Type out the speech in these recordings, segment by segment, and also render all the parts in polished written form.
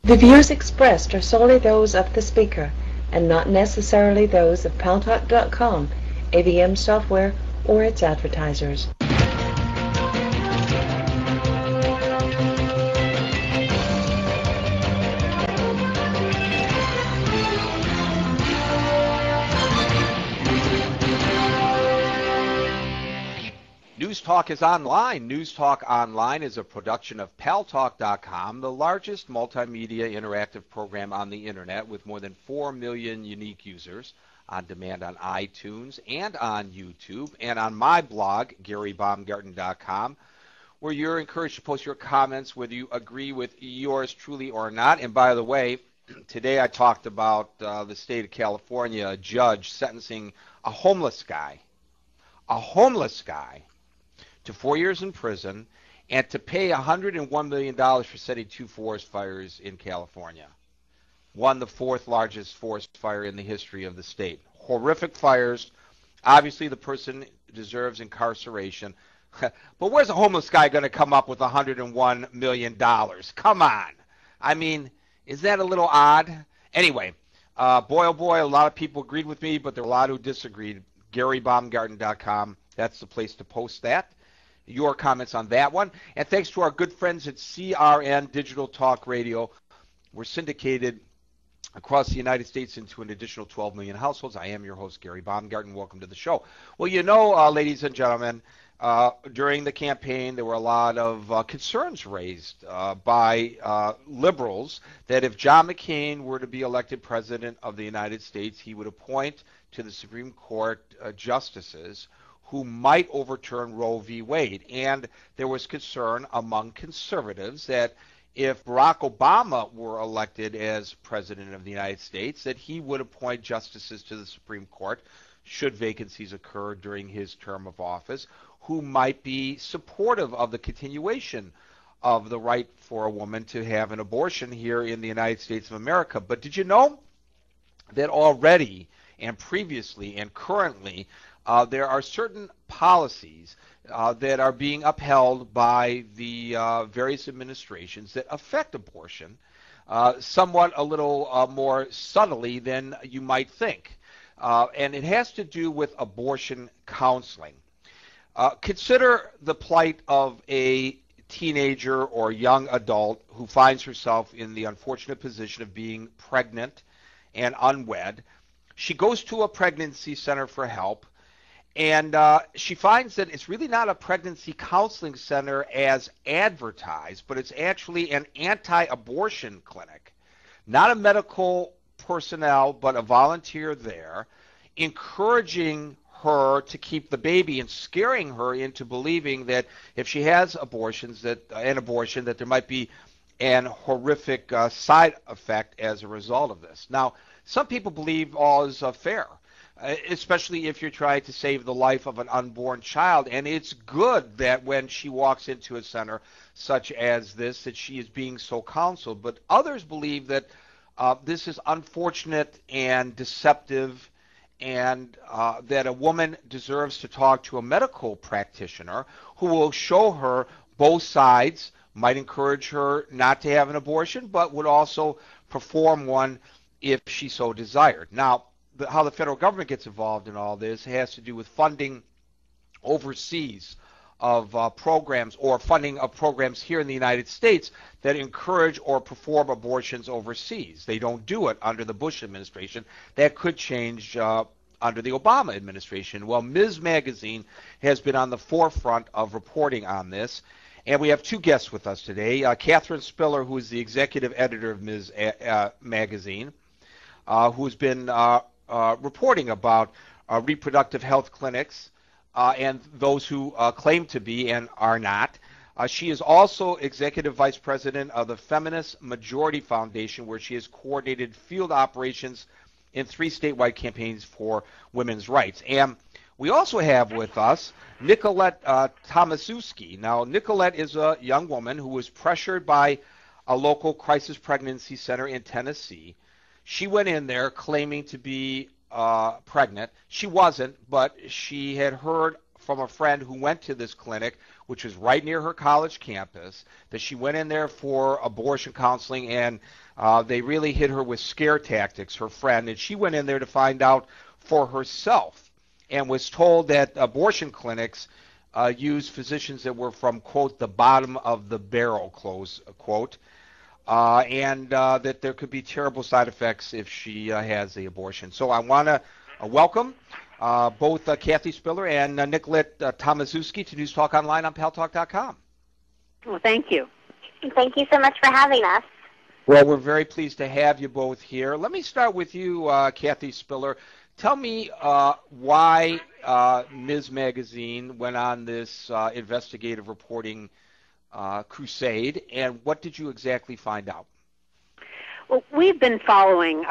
The views expressed are solely those of the speaker and not necessarily those of Paltalk.com, AVM software, or its advertisers. News Talk is online. News Talk Online is a production of Paltalk.com, the largest multimedia interactive program on the internet with more than 4 million unique users on demand on iTunes and on YouTube and on my blog, GaryBaumgarten.com, where you're encouraged to post your comments whether you agree with yours truly or not. And by the way, today I talked about the state of California, a judge sentencing a homeless guy to 4 years in prison and to pay $101 million for setting 2 forest fires in California. One, the 4th largest forest fire in the history of the state. Horrific fires. Obviously, the person deserves incarceration. But where's a homeless guy going to come up with $101 million? Come on. I mean, is that a little odd? Anyway, boy, oh boy, a lot of people agreed with me, but there were a lot who disagreed. GaryBaumgarten.com, that's the place to post that. Your comments on that one. And thanks to our good friends at CRN Digital Talk Radio. We're syndicated across the United States into an additional 12 million households. I am your host, Gary Baumgarten. Welcome to the show. Well, you know, ladies and gentlemen, during the campaign, there were a lot of concerns raised by liberals that if John McCain were to be elected president of the United States, he would appoint to the Supreme Court justices who might overturn Roe v. Wade. And there was concern among conservatives that if Barack Obama were elected as president of the United States, that he would appoint justices to the Supreme Court, should vacancies occur during his term of office, who might be supportive of the continuation of the right for a woman to have an abortion here in the United States of America. But did you know that already and previously and currently there are certain policies that are being upheld by the various administrations that affect abortion somewhat a little more subtly than you might think. And it has to do with abortion counseling. Consider the plight of a teenager or young adult who finds herself in the unfortunate position of being pregnant and unwed. She goes to a pregnancy center for help. And she finds that it's really not a pregnancy counseling center as advertised, but it's actually an anti-abortion clinic. Not a medical personnel, but a volunteer there, encouraging her to keep the baby and scaring her into believing that if she has an abortion, that there might be an horrific side effect as a result of this. Now, some people believe all is fair, especially if you're trying to save the life of an unborn child. And it's good that when she walks into a center such as this, that she is being so counseled. But others believe that this is unfortunate and deceptive, and that a woman deserves to talk to a medical practitioner who will show her both sides, might encourage her not to have an abortion, but would also perform one if she so desired. Now, how the federal government gets involved in all this has to do with funding overseas of programs, or funding of programs here in the United States that encourage or perform abortions overseas. They don't do it under the Bush administration. That could change under the Obama administration. Well, Ms. Magazine has been on the forefront of reporting on this, and we have two guests with us today. Katherine Spillar, who is the executive editor of Ms. Magazine, who's been reporting about reproductive health clinics and those who claim to be and are not. She is also executive vice president of the Feminist Majority Foundation, where she has coordinated field operations in 3 statewide campaigns for women's rights. And we also have with us Nicolette Tomaszewski. Now, Nicolette is a young woman who was pressured by a local crisis pregnancy center in Tennessee. She went in there claiming to be pregnant. She wasn't, but she had heard from a friend who went to this clinic, which was right near her college campus, that she went in there for abortion counseling, and they really hit her with scare tactics, her friend, and she went in there to find out for herself and was told that abortion clinics use physicians that were from, quote, the bottom of the barrel, close quote, and that there could be terrible side effects if she has the abortion. So I want to welcome both Kathy Spillar and Nicolette Tomaszewski to News Talk Online on Paltalk.com. Well, thank you. Thank you so much for having us. Well, we're very pleased to have you both here. Let me start with you, Kathy Spillar. Tell me why Ms. Magazine went on this investigative reporting crusade, and what did you exactly find out? Well, we've been following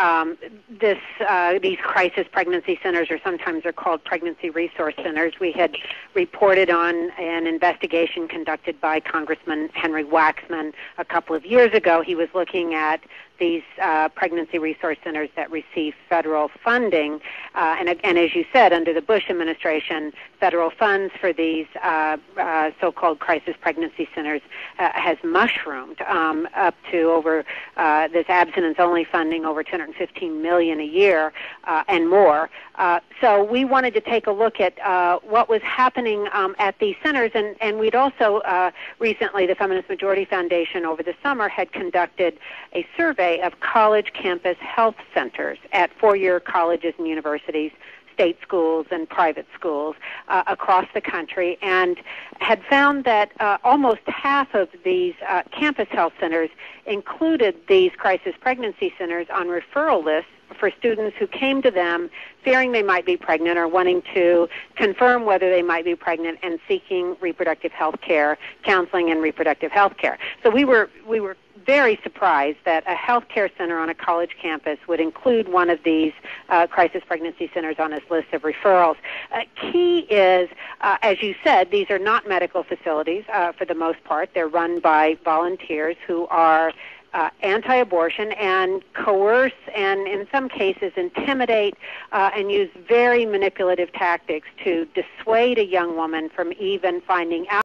these crisis pregnancy centers, or sometimes they're called pregnancy resource centers. We had reported on an investigation conducted by Congressman Henry Waxman a couple of years ago. He was looking at these pregnancy resource centers that receive federal funding. And as you said, under the Bush administration, federal funds for these so-called crisis pregnancy centers has mushroomed up to over this abstinence-only funding over $215 million a year and more. So we wanted to take a look at what was happening at these centers, and we'd also recently, the Feminist Majority Foundation over the summer had conducted a survey of college campus health centers at four-year colleges and universities, state schools and private schools across the country, and had found that almost half of these campus health centers included these crisis pregnancy centers on referral lists for students who came to them fearing they might be pregnant or wanting to confirm whether they might be pregnant and seeking reproductive health care, counseling and reproductive health care. So we were very surprised that a health care center on a college campus would include one of these crisis pregnancy centers on its list of referrals. Key is, as you said, these are not medical facilities for the most part. They're run by volunteers who are anti-abortion and coerce and in some cases intimidate and use very manipulative tactics to dissuade a young woman from even finding out